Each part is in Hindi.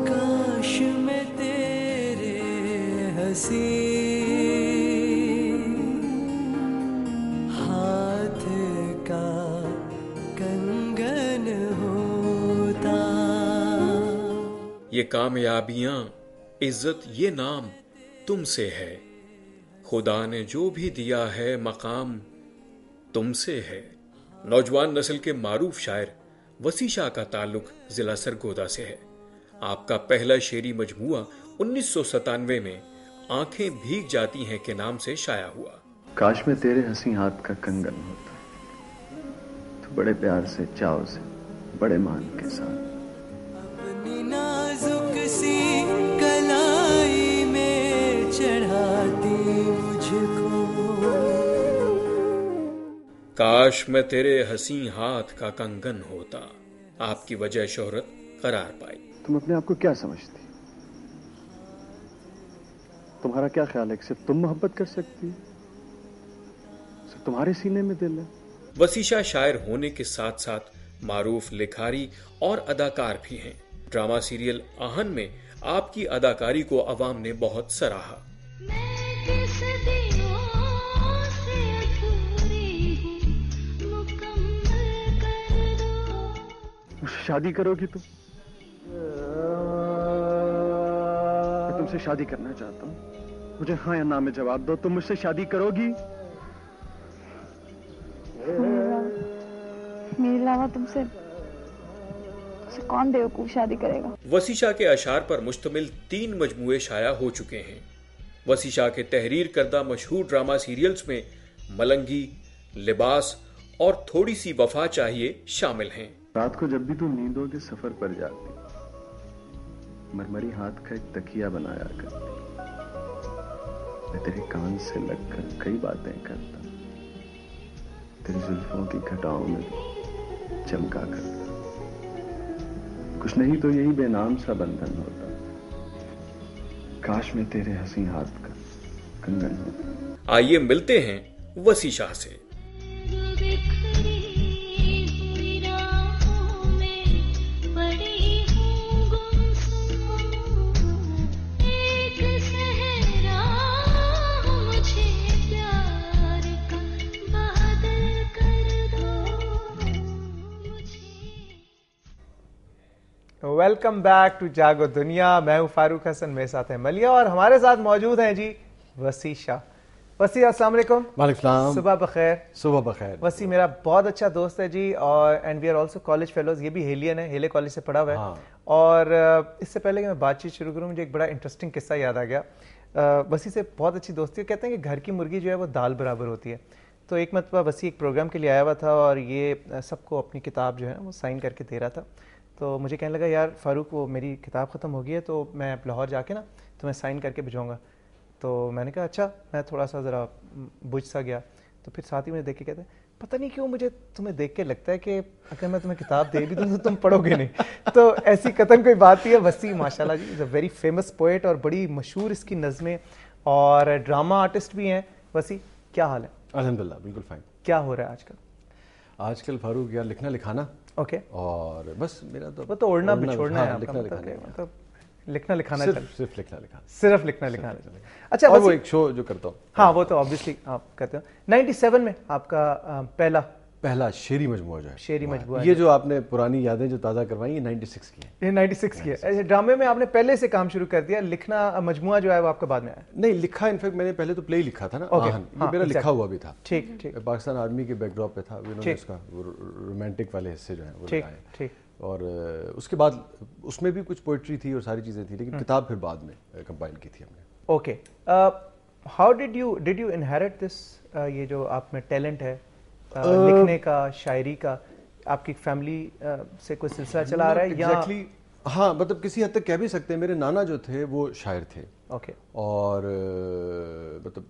काश मैं तेरे हंसी हाथ का कंगन होता। ये कामयाबियां, इज्जत, ये नाम तुमसे है। खुदा ने जो भी दिया है मकाम तुमसे है। नौजवान नस्ल के मारूफ शायर वसी शाह का ताल्लुक जिला सरगोदा से है। आपका पहला शेरी मजमुआ 1997 में आंखें भीग जाती हैं के नाम से शाया हुआ। काश में तेरे हंसी हाथ का कंगन होता, तो बड़े प्यार से, चाव से, बड़े मान के साथ अपनी नाजुक सी कलाई में चढ़ाती मुझको। काश मैं तेरे हंसी हाथ का कंगन होता, आपकी वजह शोहरत करार पाई। तुम अपने आप को क्या समझती? तुम्हारा क्या ख्याल है कि सिर्फ तुम मोहब्बत कर सकती? सिर्फ तुम्हारे सीने में दिल है? वसी शाह शायर होने के साथ साथ मारूफ लिखारी और अदाकार भी हैं। ड्रामा सीरियल आहन में आपकी अदाकारी को अवाम ने बहुत सराहा। शादी करोगी तुम? मैं तुमसे शादी करना चाहता हूँ, मुझे हाँ या ना में जवाब दो। तुम मुझसे शादी करोगी? मेरे अलावा तुमसे कौन बेवकूफ शादी करेगा? वसी शाह के अशार पर मुश्तमिल 3 मजमुए शाया हो चुके हैं। वसी शाह के तहरीर करदा मशहूर ड्रामा सीरियल्स में मलंगी, लिबास और थोड़ी सी वफा चाहिए शामिल हैं। रात को जब भी तू नींदों के सफर पर जाती, मरमरी हाथ का एक तकिया बनाया करती। मैं तेरे कान से लगकर कई बातें करता, तेरी जुल्फों की घटाओं में चमका करता। कुछ नहीं तो यही बेनाम सा बंधन होता। काश में तेरे हंसी हाथ का कंगन होता। आइए मिलते हैं वसी शाह से। वेलकम बैक टू जागो दुनिया। मैं हूं फारूक हसन, मेरे साथ है मलिया और हमारे साथ मौजूद हैं जी वसी शाह। वसी अस्सलाम वालेकुम। वालेकुम सलाम। सुबह बखैर। सुबह बखैर। वसी मेरा बहुत अच्छा दोस्त है जी, और and we are also college fellows. ये भी हेलियन है, हेले कॉलेज से पढ़ा हुआ है। हाँ। और इससे पहले कि मैं बातचीत शुरू करूँ, मुझे एक बड़ा इंटरेस्टिंग किस्सा याद आ गया। वसी से बहुत अच्छी दोस्ती है। कहते हैं कि घर की मुर्गी जो है वो दाल बराबर होती है। तो एक मरतबा वसी एक प्रोग्राम के लिए आया हुआ था और ये सबको अपनी किताब जो है वो साइन करके दे रहा था। तो मुझे कहने लगा, यार फारूक, वो मेरी किताब ख़त्म हो गई है, तो मैं लाहौर जाके ना तुम्हें साइन करके भिजवाऊंगा। तो मैंने कहा अच्छा। मैं थोड़ा सा ज़रा बुझ सा गया। तो फिर साथ ही मुझे देख के कहते हैं, पता नहीं क्यों मुझे तुम्हें देख के लगता है कि अगर मैं तुम्हें किताब दे भी दूँ तो तुम पढ़ोगे नहीं। तो ऐसी कतन कोई बात नहीं है। वसी माशाल्लाह ji is a very famous poet और बड़ी मशहूर इसकी नज़में, और ड्रामा आर्टिस्ट भी हैं। वसी, क्या हाल है? अल्हम्दुलिल्लाह बिल्कुल फाइन। क्या हो रहा है आजकल? आजकल फारूक यार लिखना लिखाना। ओके। और बस मेरा तो वो तो ओढ़ना बिछोड़ना है, लिखना मतलब लिखना लिखाना सिर्फ लिखना लिखाना। सिर्फ लिखना लिखाना। अच्छा, और वो एक शो जो करता हूँ। हाँ, वो तो ऑब्वियसली आप कहते हो। 97 में आपका पहला शेरी मजमुआ जो है, शेरी मजमुआ। ये जो आपने पुरानी यादें जो ताज़ा करवाई, ये 96 की है। ये 96 की है। ऐसे ड्रामे में आपने पहले से काम शुरू कर दिया, लिखना मजमुआ जो है वो आपके बाद में आया? नहीं, लिखा इनफैक्ट मैंने पहले तो प्ले ही लिखा था ना, आहन। ये मेरा लिखा हुआ भी था। ठीक ठीक। पाकिस्तान आर्मी के बैकड्रॉप पे था, उन्होंने उसका रोमांटिक वाले हिस्से जो है वो लगाए। ठीक। और उसके बाद उसमें भी कुछ पोइट्री थी और सारी चीज़ें थी, लेकिन किताब फिर बाद में कंपाइल की थी हमने। Okay. How did you inherit this, ये जो आप में टैलेंट है लिखने का, शायरी का? आपकी फैमिली से कोई सिलसिला चला आ रहा है या? हाँ, मतलब किसी हद तक कह भी सकते हैं। मेरे नाना जो थे वो शायर थे। ओके। और मतलब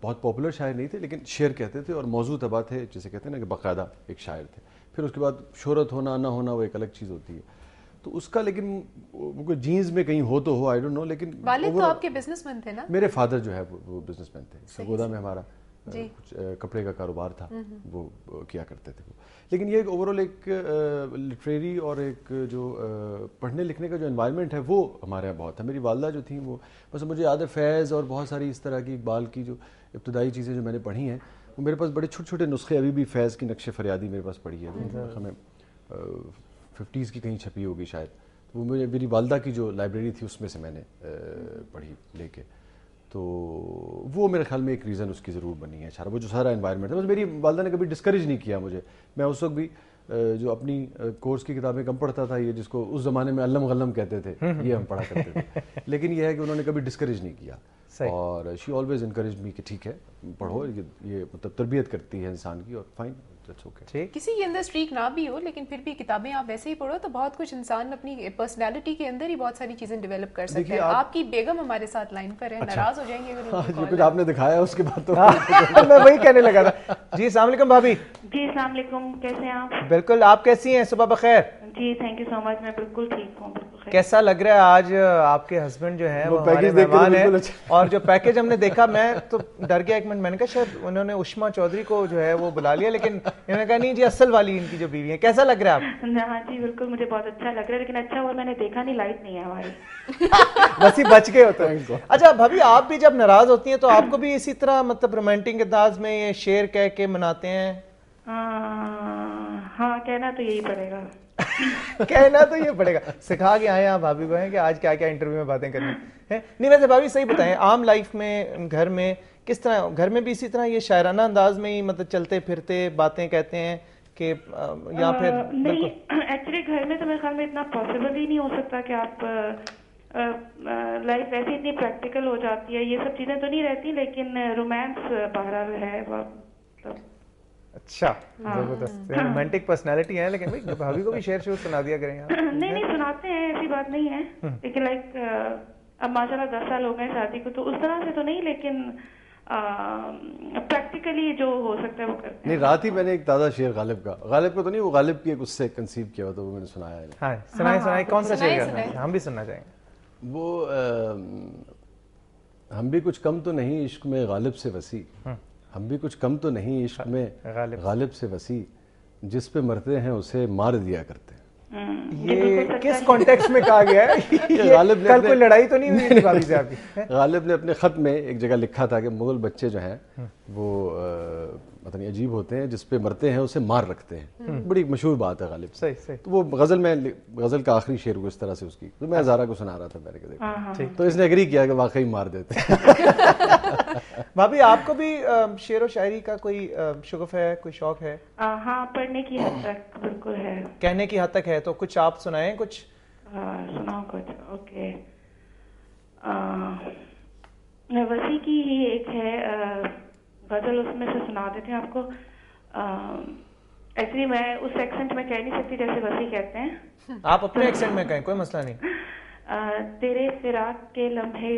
बहुत पॉपुलर शायर नहीं थे, लेकिन शेर कहते थे और मौजू तबा थे, जिसे कहते हैं ना कि बाकायदा एक शायर थे। फिर उसके बाद शोहरत होना ना होना वो एक अलग चीज़ होती है। तो उसका लेकिन वो जीन्स में कहीं हो तो हो, आई डोंट नो, लेकिन वालिद तो आपके बिजनेसमैन थे ना? मेरे फादर जो है वो बिजनेसमैन थे। सरगोदा में हमारा कुछ कपड़े का कारोबार था, वो किया करते थे वो। लेकिन ये ओवरऑल एक लिटरेरी और एक जो पढ़ने लिखने का जो एनवायरनमेंट है वो हमारे यहाँ बहुत था। मेरी वालदा जो थी वो, बस मुझे याद है फैज़ और बहुत सारी इस तरह की इकबाल की जो इब्तदाई चीज़ें जो मैंने पढ़ी हैं, वो मेरे पास बड़े छोटे छोटे नुस्खे अभी भी फैज़ की नक्शे फरियादी मेरे पास पढ़ी है, हमें 50s की कहीं छपी होगी शायद। तो वो मुझे मेरी वालदा की जो लाइब्रेरी थी उसमें से मैंने पढ़ी लेके। तो वो मेरे ख्याल में एक रीज़न उसकी ज़रूर बनी है सारा, वो जो सारा एनवायरनमेंट है। बस मेरी वालदा ने कभी डिस्करेज नहीं किया मुझे। मैं उस वक्त भी जो अपनी कोर्स की किताबें कम पढ़ता था, ये जिसको उस ज़माने में अल्लम गल्लम कहते थे, ये हम पढ़ा करते थे। लेकिन ये है कि उन्होंने कभी डिस्करेज नहीं किया और शी ऑलवेज इनकरेज मी कि ठीक है पढ़ो, ये मतलब तरबियत करती है इंसान की, और फाइन, दैट्स ओके। किसी के अंदर स्ट्रीक ना भी हो लेकिन फिर भी किताबें आप वैसे ही पढ़ो तो बहुत कुछ इंसान अपनी पर्सनालिटी के अंदर ही बहुत सारी चीजें डेवलप कर सकते हैं। आपकी बेगम हमारे साथ लाइन पर है, नाराज हो जाएंगे अगर उनकी कॉल कुछ आपने दिखाया उसके बाद तो मैं वही कहने लगा था। जी अस्सलाम वालेकुम भाभी। जी अस्सलाम वालेकुम, कैसे हैं आप? बिल्कुल, आप कैसी हैं? सुबह बखैर। जी थैंक यू सो मच, मैं बिल्कुल ठीक हूँ। कैसा लग रहा है आज आपके हस्बैंड जो है वो हमारे मेहमान है, और जो पैकेज हमने देखा मैं तो डर गया एक मिनट, मैंने कहा शायद उन्होंने उष्मा चौधरी को जो है वो बुला लिया, लेकिन इन्होंने कहा नहीं जी असल वाली इनकी जो बीवी है। कैसा लग रहा है आप? हाँ जी बिल्कुल, मुझे बहुत अच्छा लग रहा है, लेकिन अच्छा हुआ मैंने देखा नहीं, लाइट नहीं है हमारी। बस ही बच गए होते हैं। अच्छा भाभी, आप भी जब नाराज होती हैं तो आपको भी इसी तरह मतलब रोमांटिक अंदाज में ये शेर कह के मनाते हैं? हाँ कहना तो यही पड़ेगा। कहना तो ये पड़ेगा। सिखा के आए आप भाभी को हैं कि आज क्या क्या इंटरव्यू में बातें करनी है। नहीं वैसे भाभी सही बताएं, आम लाइफ में घर में किस तरह, घर में भी इसी तरह ये शायराना अंदाज में ही मतलब चलते फिरते बातें कहते हैं कि या फिर? नहीं, एक्चुअली घर में तो मेरे ख्याल में इतना पॉसिबल ही नहीं हो सकता कि आप लाइफ ऐसी इतनी प्रैक्टिकल हो जाती है, ये सब चीजें तो नहीं रहती, लेकिन रोमांस बहरहाल है मतलब। अच्छा, जबरदस्त रोमांटिक पर्सनालिटी है, लेकिन भाई भाभी को भी शेर शुरू सुना दिया करें आप। नहीं सुनाते हैं, ऐसी बात नहीं है, लेकिन लाइक अब माशाल्लाह 10 साल हो गए शादी को, तो उस तरह से तो नहीं, लेकिन प्रैक्टिकली जो हो सकता है वो करते हैं। नहीं, रात ही मैंने एक ताज़ा शेर गालिब को तो नहीं, वो गालिब की एक उससे कंसीव किया हुआ, तो वो मैंने सुनाया है। हाँ, सुनाए कौन सा शेर? हम भी सुनना चाहेंगे। वो हम भी कुछ कम तो नहीं इश्क में गालिब से वसी, हम भी कुछ कम तो नहीं इश्क में गालिब से वसी, जिस पे मरते हैं उसे मार दिया करते हैं। ये किस कॉन्टेक्स्ट में कहा गया है? गालिब कल कोई लड़ाई तो नहीं हुई भाभी से आपकी? गालिब ने अपने खत में एक जगह लिखा था कि मुगल बच्चे जो हैं वो मतलब अजीब होते हैं, जिस पे मरते हैं उसे मार रखते हैं। बड़ी मशहूर बात है गालिब। सही सही। तो वो गजल का आखिरी शेर को इस तरह से उसकी, तो मैं ज़ारा को सुना रहा था, मैंने देखा तो इसने एग्री किया कि वाकई मार देते हैं। भाभी आपको भी शेर व शायरी का कोई शौक है, कोई शौक है? हाँ, पढ़ने की हद तक बिल्कुल है। कहने की हद तक है, तो कुछ आप सुनाएं कुछ। सुनाओ कुछ। ओके, वसी की ही एक है गजल, उसमें से सुना देते हैं आपको। एक्चुअली मैं उस एक्सेंट में कह नहीं सकती जैसे वसी कहते हैं। आप अपने एक्सेंट में कहें, कोई मसला नहीं। तेरे फिराक के लम्हे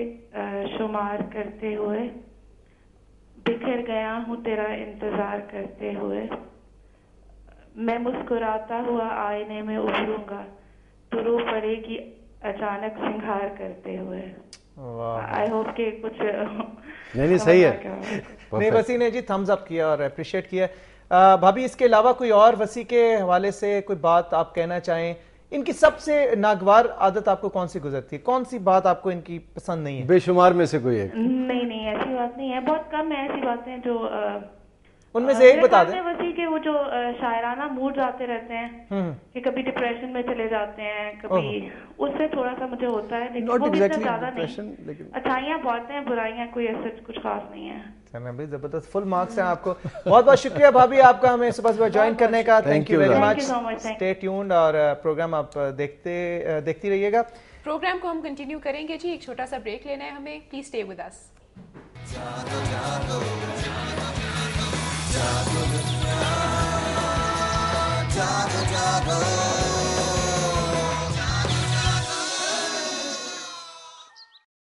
शुमार करते हुए, बिखर गया हूँ तेरा इंतजार करते हुए, मैं मुस्कुराता हुआ आईने में उभरूंगा, तो रो पड़ेगी अचानक सिंगार करते हुए। आई होप के कुछ नहीं सही है। नहीं, वसी ने जी थम्स अप किया और अप्रिशिएट किया। भाभी इसके अलावा कोई और वसी के हवाले से कोई बात आप कहना चाहें? इनकी सबसे नागवार आदत आपको कौन सी गुजरती है? कौन सी बात आपको इनकी पसंद नहीं है? बेशुमार में से कोई एक? नहीं ऐसी बात नहीं है, बहुत कम है ऐसी बातें जो उनमें से एक बता दें। वसी के वो जो शायराना मूड आते रहते हैं कि कभी डिप्रेशन में चले जाते हैं, कभी उससे थोड़ा सा मुझे होता है, लेकिन वो भी ज्यादा नहीं। अच्छाइयाँ बहुत हैं, बुराइयाँ कोई ऐसे कुछ खास नहीं है। भाई जबरदस्त, फुल मार्क्स हैं आपको। बहुत बहुत शुक्रिया भाभी आपका हमें सुबह सुबह ज्वाइन करने का। Thank you very much. Stay tuned और प्रोग्राम आप देखती रहिएगा। प्रोग्राम को हम कंटिन्यू करेंगे जी, एक छोटा सा ब्रेक लेना है हमें, प्लीज स्टे विद अस।